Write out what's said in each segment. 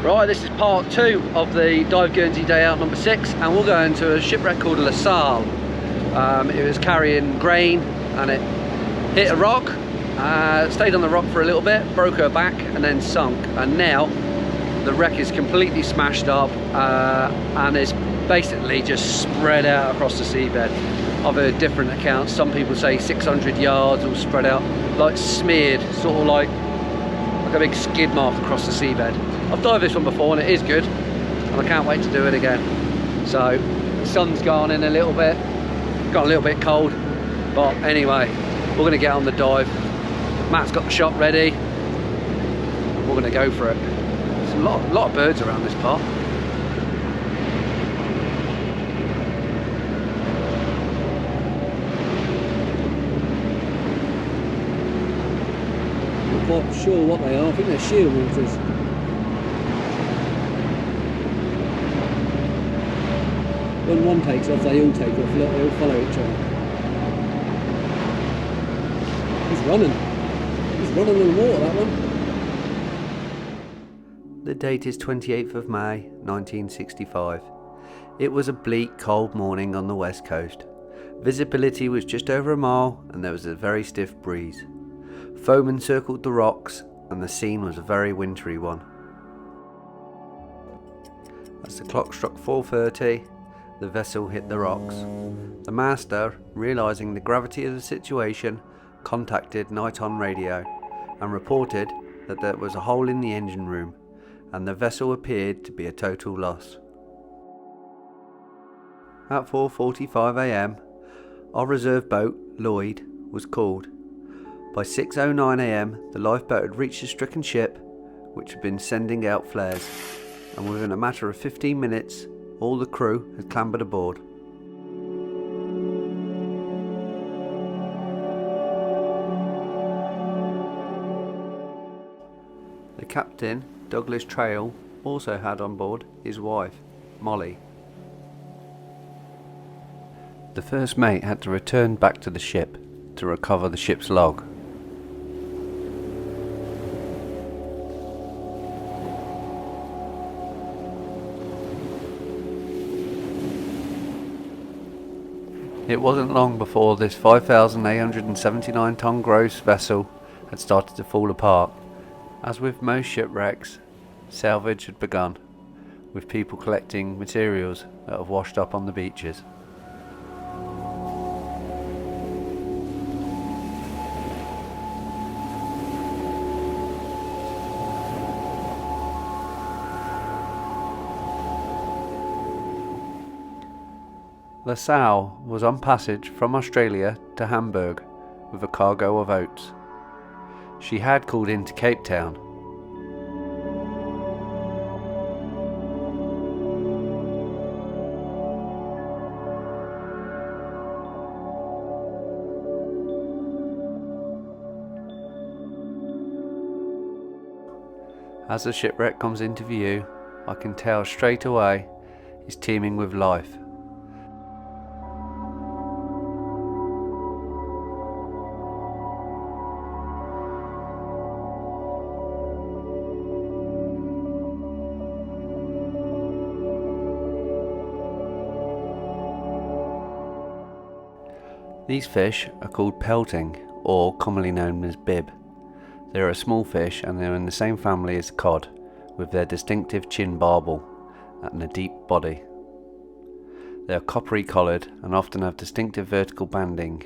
Right, this is part 2 of the Dive Guernsey day out number 6, and we're going to a shipwreck called Salle. It was carrying grain and it hit a rock, stayed on the rock for a little bit, broke her back and then sunk, and now the wreck is completely smashed up and is basically just spread out across the seabed. I've heard different accounts. Some people say 600 yards all spread out, like smeared, sort of like a big skid mark across the seabed. I've dived this one before and it is good, and I can't wait to do it again. So the sun's gone in a little bit, got a little bit cold, but anyway, we're going to get on the dive. Matt's got the shot ready, we're going to go for it. There's a lot of birds around this part. I'm not sure what they are. I think they're shearwaters. When one takes off, they all take off. Look, they all follow each other. He's running. He's running in the water, that one. The date is 28th of May, 1965. It was a bleak, cold morning on the west coast. Visibility was just over a mile and there was a very stiff breeze. Foam encircled the rocks and the scene was a very wintry one. As the clock struck 4:30, the vessel hit the rocks. The master, realising the gravity of the situation, contacted Night-On radio and reported that there was a hole in the engine room and the vessel appeared to be a total loss. At 4:45 AM, our reserve boat, Lloyd, was called. By 6:09 AM, the lifeboat had reached the stricken ship, which had been sending out flares, and within a matter of 15 minutes, all the crew had clambered aboard. The captain, Douglas Trail, also had on board his wife, Molly. The first mate had to return back to the ship to recover the ship's log. It wasn't long before this 5,879 ton gross vessel had started to fall apart. As with most shipwrecks, salvage had begun, with people collecting materials that have washed up on the beaches. The Salle was on passage from Australia to Hamburg with a cargo of oats. She had called into Cape Town. As the shipwreck comes into view, I can tell straight away it's teeming with life. These fish are called pelting, or commonly known as bib. They are a small fish and they are in the same family as cod, with their distinctive chin barbel and a deep body. They are coppery coloured and often have distinctive vertical banding.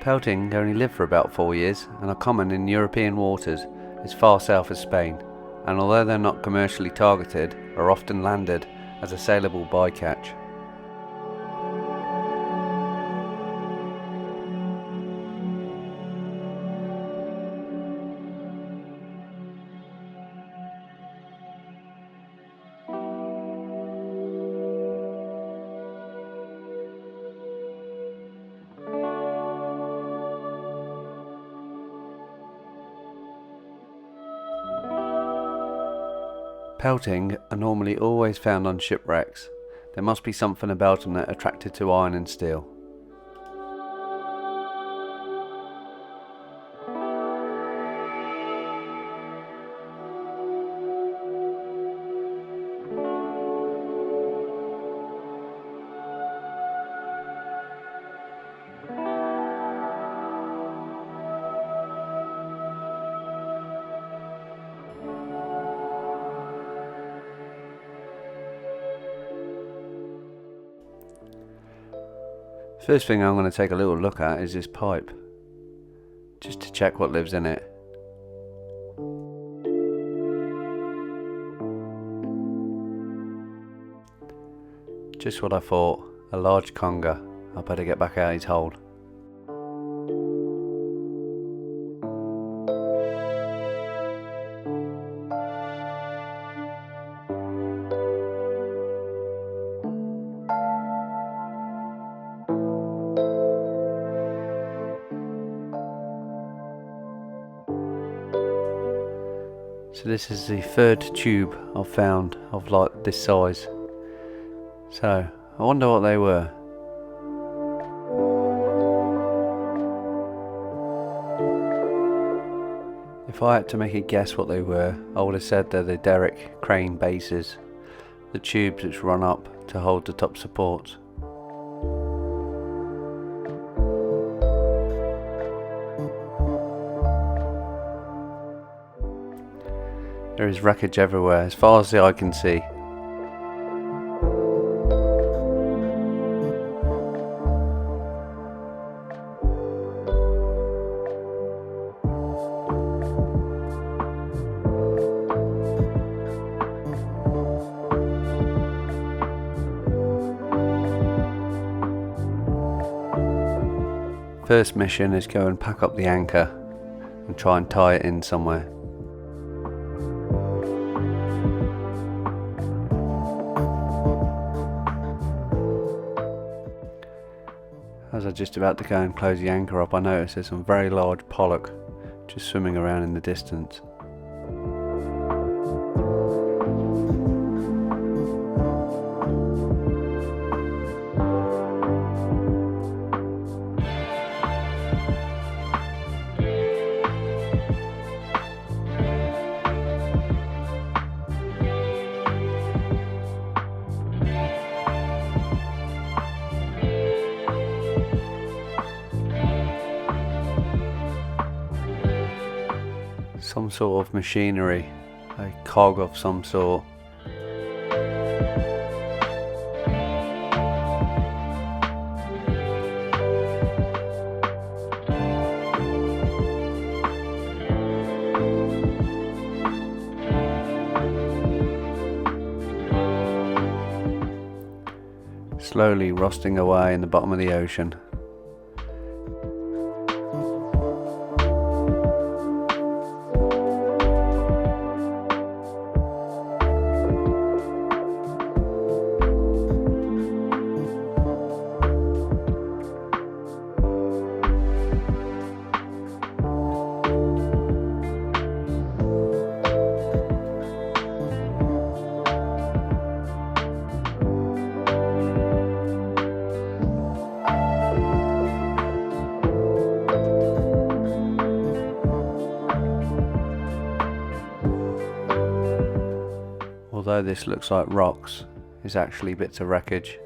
Pelting only live for about 4 years and are common in European waters as far south as Spain, and although they're not commercially targeted, are often landed as a saleable bycatch. Pelting are normally always found on shipwrecks. There must be something about them that are attracted to iron and steel. First thing I'm going to take a little look at is this pipe, just to check what lives in it. Just what I thought, a large conger. I better get back out his hold. So this is the third tube I've found of like this size. So I wonder what they were. If I had to make a guess what they were, I would have said they're the derrick crane bases, the tubes which run up to hold the top supports. There is wreckage everywhere, as far as the eye can see. First mission is go and pack up the anchor and try and tie it in somewhere. As I'm just about to go and close the anchor up, I notice there's some very large pollock just swimming around in the distance. Some sort of machinery, a cog of some sort. Slowly rusting away in the bottom of the ocean. Although this looks like rocks, it's actually bits of wreckage.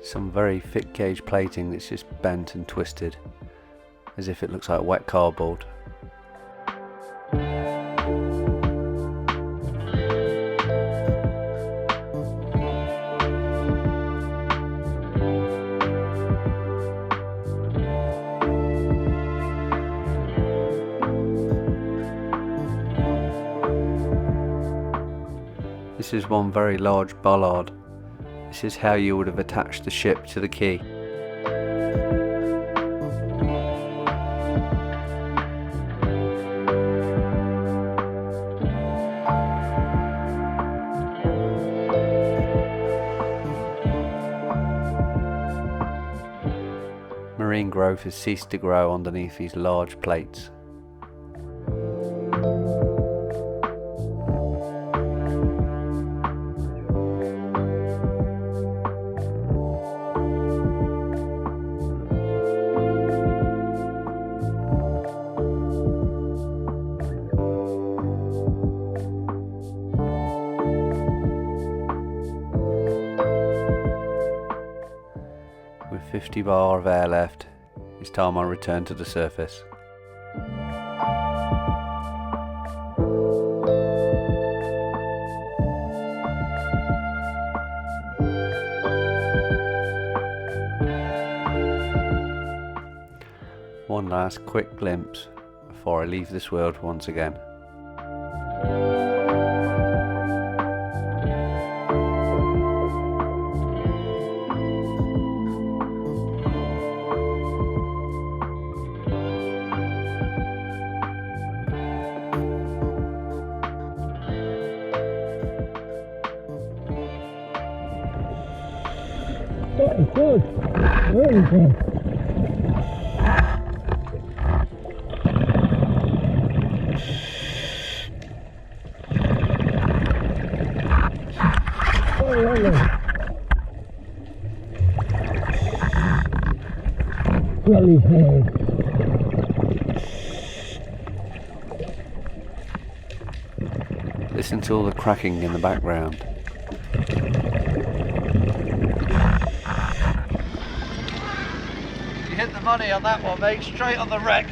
Some very thick gauge plating that's just bent and twisted, as if it looks like wet cardboard. This is one very large bollard. This is how you would have attached the ship to the quay. Marine growth has ceased to grow underneath these large plates. With 50 bar of air left, it's time I return to the surface. One last quick glimpse before I leave this world once again. Good. Really good. Really good. Listen to all the cracking in the background. You hit the money on that one, mate, straight on the wreck.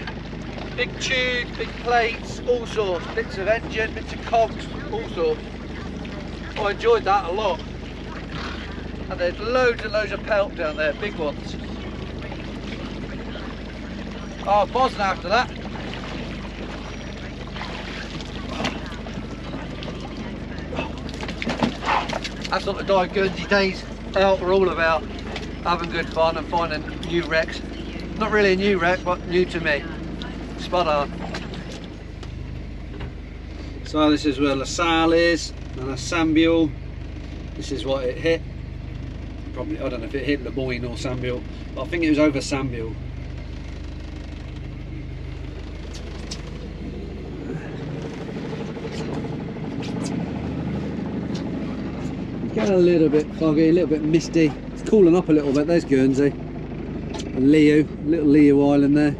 Big tube, big plates, all sorts, bits of engine, bits of cogs, all sorts. I enjoyed that a lot. And there's loads and loads of pelt down there, big ones. Oh, buzzing after that. That's what the Dive Guernsey days out are all about. Having good fun and finding new wrecks. Not really a new wreck, but new to me. Spot on. So this is where the Salle is, and a Sambiel. This is what it hit. Probably, I don't know if it hit Liberian or Sambiel, but I think it was over Sambiel. It's getting a little bit foggy, a little bit misty. It's cooling up a little bit. There's Guernsey. And Leo, little Leo Island there.